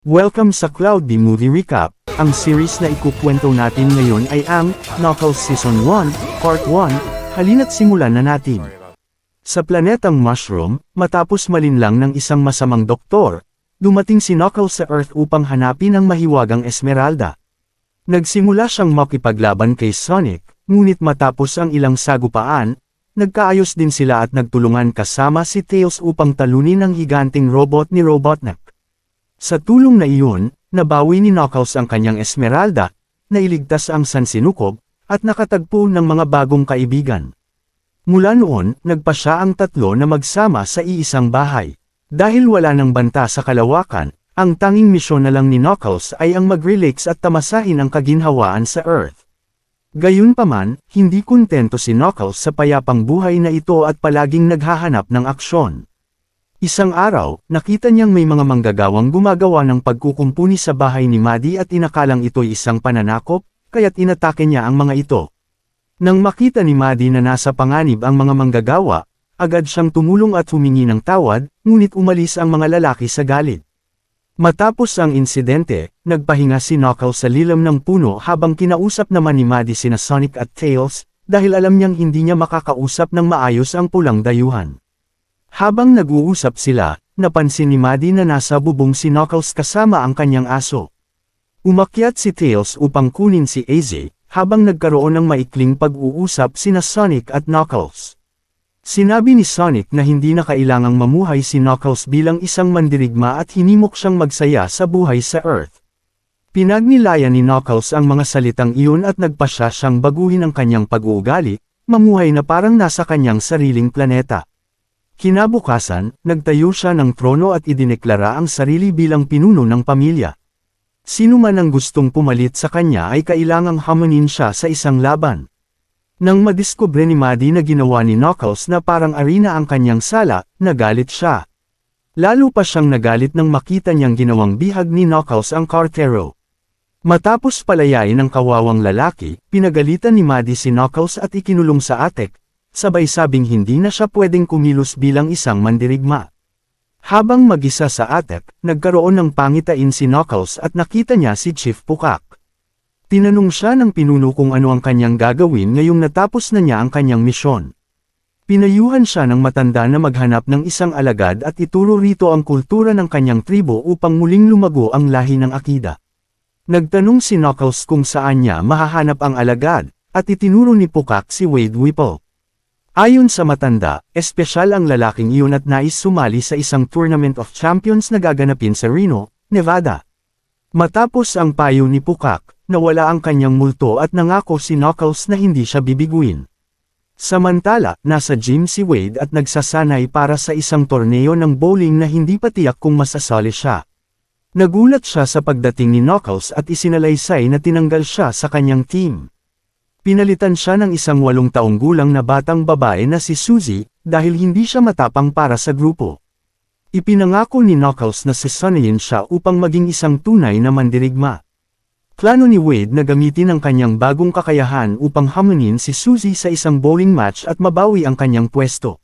Welcome sa Cloud B Movie Recap. Ang series na ikukwento natin ngayon ay ang Knuckles Season 1, Part 1. Halina't simulan na natin. Sa planetang Mushroom, matapos malinlang ng isang masamang doktor, dumating si Knuckles sa Earth upang hanapin ang mahiwagang Esmeralda. Nagsimula siyang makipaglaban kay Sonic, ngunit matapos ang ilang sagupaan, nagkaayos din sila at nagtulungan kasama si Tails upang talunin ang higanting robot ni Robotnik. Sa tulong na iyon, nabawi ni Knuckles ang kanyang Esmeralda, nailigtas ang Sansinukob, at nakatagpo ng mga bagong kaibigan. Mula noon, nagpa siya ang tatlo na magsama sa iisang bahay. Dahil wala ng banta sa kalawakan, ang tanging misyon na lang ni Knuckles ay ang mag-relax at tamasahin ang kaginhawaan sa Earth. Gayunpaman, hindi kontento si Knuckles sa payapang buhay na ito at palaging naghahanap ng aksyon. Isang araw, nakita niyang may mga manggagawang gumagawa ng pagkukumpuni sa bahay ni Maddie at inakalang ito'y isang pananakop, kaya't inatake niya ang mga ito. Nang makita ni Maddie na nasa panganib ang mga manggagawa, agad siyang tumulong at humingi ng tawad, ngunit umalis ang mga lalaki sa galit. Matapos ang insidente, nagpahinga si Knuckles sa lilam ng puno habang kinausap naman ni Maddie sina Sonic at Tails, dahil alam niyang hindi niya makakausap ng maayos ang pulang dayuhan. Habang nag-uusap sila, napansin ni Maddie na nasa bubong si Knuckles kasama ang kanyang aso. Umakyat si Tails upang kunin si AZ, habang nagkaroon ng maikling pag-uusap sina Sonic at Knuckles. Sinabi ni Sonic na hindi na kailangang mamuhay si Knuckles bilang isang mandirigma at hinimok siyang magsaya sa buhay sa Earth. Pinagnilayan ni Knuckles ang mga salitang iyon at nagpasya siyang baguhin ang kanyang pag-uugali, mamuhay na parang nasa kanyang sariling planeta. Kinabukasan, nagtayo siya ng trono at idineklara ang sarili bilang pinuno ng pamilya. Sino man ang gustong pumalit sa kanya ay kailangang hamunin siya sa isang laban. Nang madiskubre ni Maddie na ginawa ni Knuckles na parang arena ang kanyang sala, nagalit siya. Lalo pa siyang nagalit nang makita niyang ginawang bihag ni Knuckles ang Cartero. Matapos palayain ang kawawang lalaki, pinagalitan ni Maddie si Knuckles at ikinulong sa attic, sabay sabing hindi na siya pwedeng kumilos bilang isang mandirigma. Habang mag-isa sa attic, nagkaroon ng pangitain si Knuckles at nakita niya si Chief Pukak. Tinanong siya ng pinuno kung ano ang kanyang gagawin ngayong natapos na niya ang kanyang misyon. Pinayuhan siya ng matanda na maghanap ng isang alagad at ituro rito ang kultura ng kanyang tribo upang muling lumago ang lahi ng Akida. Nagtanong si Knuckles kung saan niya mahahanap ang alagad, at itinuro ni Pukak si Wade Whipple. Ayon sa matanda, espesyal ang lalaking iyon at nais sumali sa isang Tournament of Champions na gaganapin sa Reno, Nevada. Matapos ang payo ni Pukak, nawala ang kanyang multo at nangako si Knuckles na hindi siya bibiguin. Samantala, nasa gym si Wade at nagsasanay para sa isang torneo ng bowling na hindi pa tiyak kung masasali siya. Nagulat siya sa pagdating ni Knuckles at isinalaysay na tinanggal siya sa kanyang team. Pinalitan siya ng isang 8 taong gulang na batang babae na si Suzy, dahil hindi siya matapang para sa grupo. Ipinangako ni Knuckles na sasanayin siya upang maging isang tunay na mandirigma. Plano ni Wade na gamitin ang kanyang bagong kakayahan upang hamunin si Suzy sa isang bowling match at mabawi ang kanyang pwesto.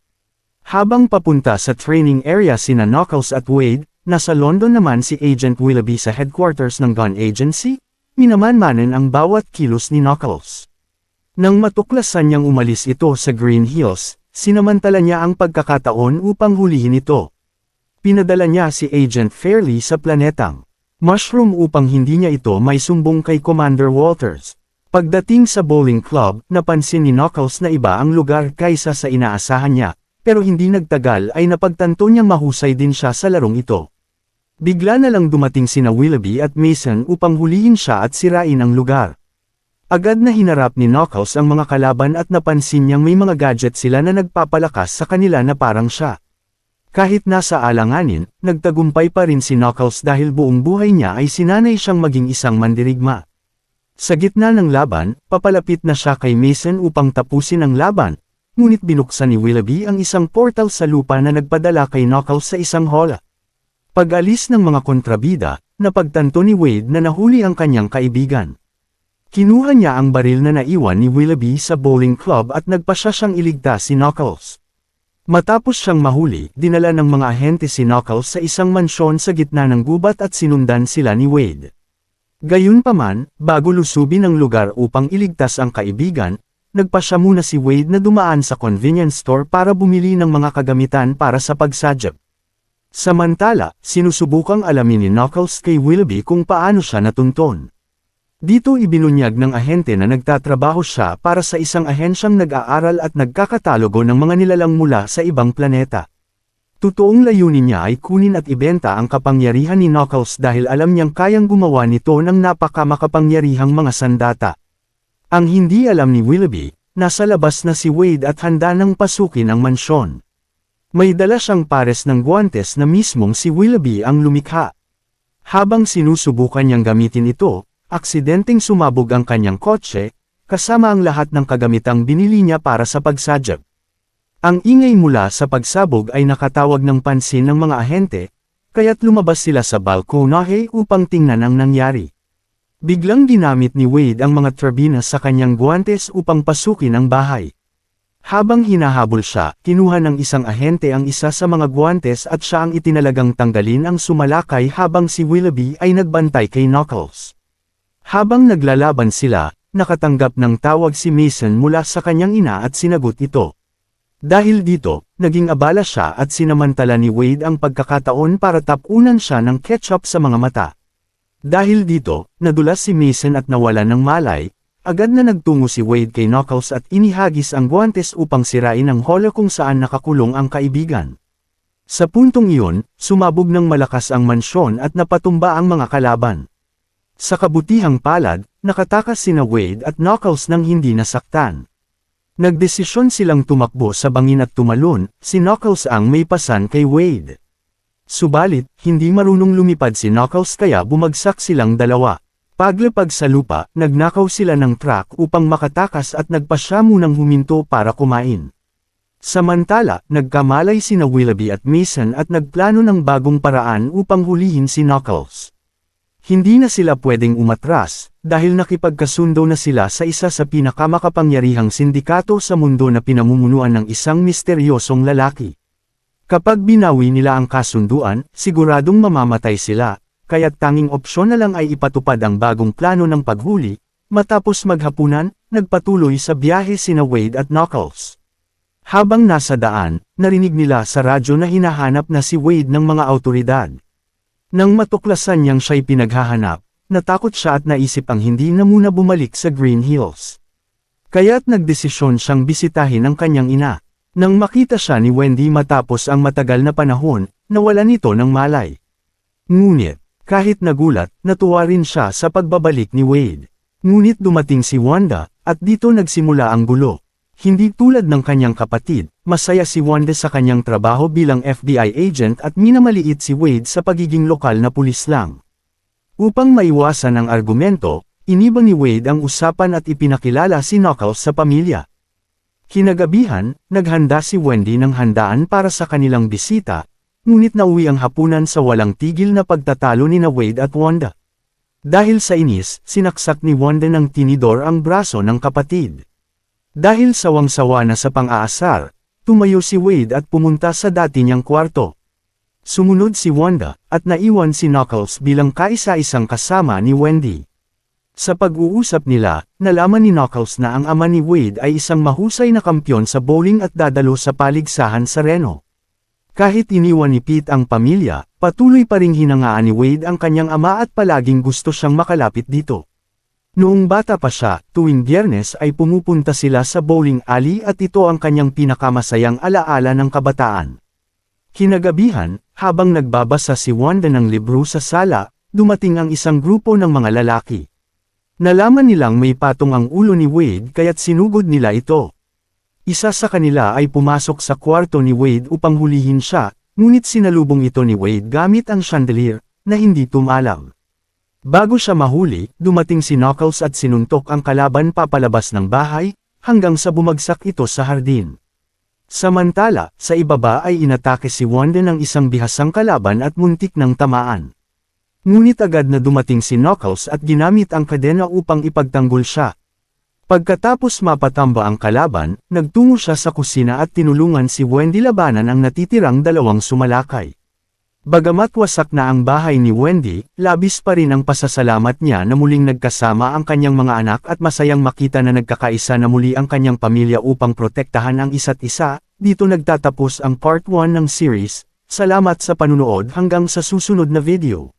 Habang papunta sa training area sina Knuckles at Wade, nasa London naman si Agent Willoughby sa headquarters ng gun agency, minamanmanan ang bawat kilos ni Knuckles. Nang matuklasan niyang umalis ito sa Green Hills, sinamantala niya ang pagkakataon upang hulihin ito. Pinadala niya si Agent Fairley sa planetang Mushroom upang hindi niya ito may sumbong kay Commander Walters. Pagdating sa bowling club, napansin ni Knuckles na iba ang lugar kaysa sa inaasahan niya, pero hindi nagtagal ay napagtanto niyang mahusay din siya sa larong ito. Bigla na lang dumating sina Willoughby at Mason upang hulihin siya at sirain ang lugar. Agad na hinarap ni Knuckles ang mga kalaban at napansin niyang may mga gadget sila na nagpapalakas sa kanila na parang siya. Kahit nasa alanganin, nagtagumpay pa rin si Knuckles dahil buong buhay niya ay sinanay siyang maging isang mandirigma. Sa gitna ng laban, papalapit na siya kay Mason upang tapusin ang laban, ngunit binuksan ni Willoughby ang isang portal sa lupa na nagpadala kay Knuckles sa isang hall. Pag-alis ng mga kontrabida, napagtanto ni Wade na nahuli ang kanyang kaibigan. Kinuha niya ang baril na naiwan ni Willoughby sa bowling club at nagpasya siyang iligtas si Knuckles. Matapos siyang mahuli, dinala ng mga ahente si Knuckles sa isang mansyon sa gitna ng gubat at sinundan sila ni Wade. Gayunpaman, bago lusubin ang lugar upang iligtas ang kaibigan, nagpasya muna si Wade na dumaan sa convenience store para bumili ng mga kagamitan para sa pagsadya. Samantala, sinusubukang alamin ni Knuckles kay Willoughby kung paano siya natunton. Dito ibinunyag ng ahente na nagtatrabaho siya para sa isang ahensyang nag-aaral at nagkakatalogo ng mga nilalang mula sa ibang planeta. Totoong layunin niya ay kunin at ibenta ang kapangyarihan ni Knuckles dahil alam niyang kayang gumawa nito ng napakamakapangyarihang mga sandata. Ang hindi alam ni Willoughby, nasa labas na si Wade at handa nang pasukin ang mansyon. May dala siyang pares ng guwantes na mismong si Willoughby ang lumikha. Habang sinusubukan niyang gamitin ito, aksidenteng sumabog ang kanyang kotse, kasama ang lahat ng kagamitang binili niya para sa pagsadya. Ang ingay mula sa pagsabog ay nakatawag ng pansin ng mga ahente, kaya't lumabas sila sa balkonahe upang tingnan ang nangyari. Biglang ginamit ni Wade ang mga turbina sa kanyang guwantes upang pasukin ang bahay. Habang hinahabol siya, kinuha ng isang ahente ang isa sa mga guwantes at siya ang itinalagang tanggalin ang sumalakay habang si Willoughby ay nagbantay kay Knuckles. Habang naglalaban sila, nakatanggap ng tawag si Mason mula sa kanyang ina at sinagot ito. Dahil dito, naging abala siya at sinamantala ni Wade ang pagkakataon para tapunan siya ng ketchup sa mga mata. Dahil dito, nadulas si Mason at nawalan ng malay, agad na nagtungo si Wade kay Knuckles at inihagis ang guwantes upang sirain ang holo kung saan nakakulong ang kaibigan. Sa puntong iyon, sumabog ng malakas ang mansyon at napatumba ang mga kalaban. Sa kabutihang palad, nakatakas sina Wade at Knuckles nang hindi nasaktan. Nagdesisyon silang tumakbo sa bangin at tumalon, si Knuckles ang may pasan kay Wade. Subalit, hindi marunong lumipad si Knuckles kaya bumagsak silang dalawa. Paglapag sa lupa, nagnakaw sila ng truck upang makatakas at nagpasya munang huminto para kumain. Samantala, nagkamalay sina Willoughby at Mason at nagplano ng bagong paraan upang hulihin si Knuckles. Hindi na sila pwedeng umatras, dahil nakipagkasundo na sila sa isa sa pinakamakapangyarihang sindikato sa mundo na pinamumunuan ng isang misteryosong lalaki. Kapag binawi nila ang kasunduan, siguradong mamamatay sila, kaya't tanging opsyon na lang ay ipatupad ang bagong plano ng paghuli. Matapos maghapunan, nagpatuloy sa biyahe sina Wade at Knuckles. Habang nasa daan, narinig nila sa radyo na hinahanap na si Wade ng mga awtoridad. Nang matuklasan niyang siya'y pinaghahanap, natakot siya at naisip ang hindi na muna bumalik sa Green Hills. Kaya't nagdesisyon siyang bisitahin ang kanyang ina. Nang makita siya ni Wendy matapos ang matagal na panahon, nawalan ito ng malay. Ngunit, kahit nagulat, natuwa rin siya sa pagbabalik ni Wade. Ngunit dumating si Wanda, at dito nagsimula ang gulo. Hindi tulad ng kanyang kapatid, masaya si Wanda sa kanyang trabaho bilang FBI agent at minamaliit si Wade sa pagiging lokal na pulis lang. Upang maiwasan ang argumento, iniba ni Wade ang usapan at ipinakilala si Knuckles sa pamilya. Kinagabihan, naghanda si Wendy ng handaan para sa kanilang bisita, ngunit nauwi ang hapunan sa walang tigil na pagtatalo ni Wade at Wanda. Dahil sa inis, sinaksak ni Wanda ng tinidor ang braso ng kapatid. Dahil sawang-sawa na sa pang-aasar, tumayo si Wade at pumunta sa dati niyang kwarto. Sumunod si Wanda, at naiwan si Knuckles bilang kaisa-isang kasama ni Wendy. Sa pag-uusap nila, nalaman ni Knuckles na ang ama ni Wade ay isang mahusay na kampyon sa bowling at dadalo sa paligsahan sa Reno. Kahit iniwan ni Pete ang pamilya, patuloy pa ring hinangaan ni Wade ang kanyang ama at palaging gusto siyang makalapit dito. Noong bata pa siya, tuwing Biyernes ay pumupunta sila sa bowling alley at ito ang kanyang pinakamasayang alaala ng kabataan. Kinagabihan, habang nagbabasa si Wanda ng libro sa sala, dumating ang isang grupo ng mga lalaki. Nalaman nilang may patong ang ulo ni Wade kaya't sinugod nila ito. Isa sa kanila ay pumasok sa kwarto ni Wade upang hulihin siya, ngunit sinalubong ito ni Wade gamit ang chandelier, na hindi tumalag. Bago siya mahuli, dumating si Knuckles at sinuntok ang kalaban papalabas ng bahay, hanggang sa bumagsak ito sa hardin. Samantala, sa ibaba ay inatake si Wanda ng isang bihasang kalaban at muntik ng tamaan. Ngunit agad na dumating si Knuckles at ginamit ang kadena upang ipagtanggol siya. Pagkatapos mapatamba ang kalaban, nagtungo siya sa kusina at tinulungan si Wendy labanan ang natitirang dalawang sumalakay. Bagamat wasak na ang bahay ni Wendy, labis pa rin ang pasasalamat niya na muling nagkasama ang kanyang mga anak at masayang makita na nagkakaisa na muli ang kanyang pamilya upang protektahan ang isa't isa. Dito nagtatapos ang part 1 ng series. Salamat sa panunood hanggang sa susunod na video.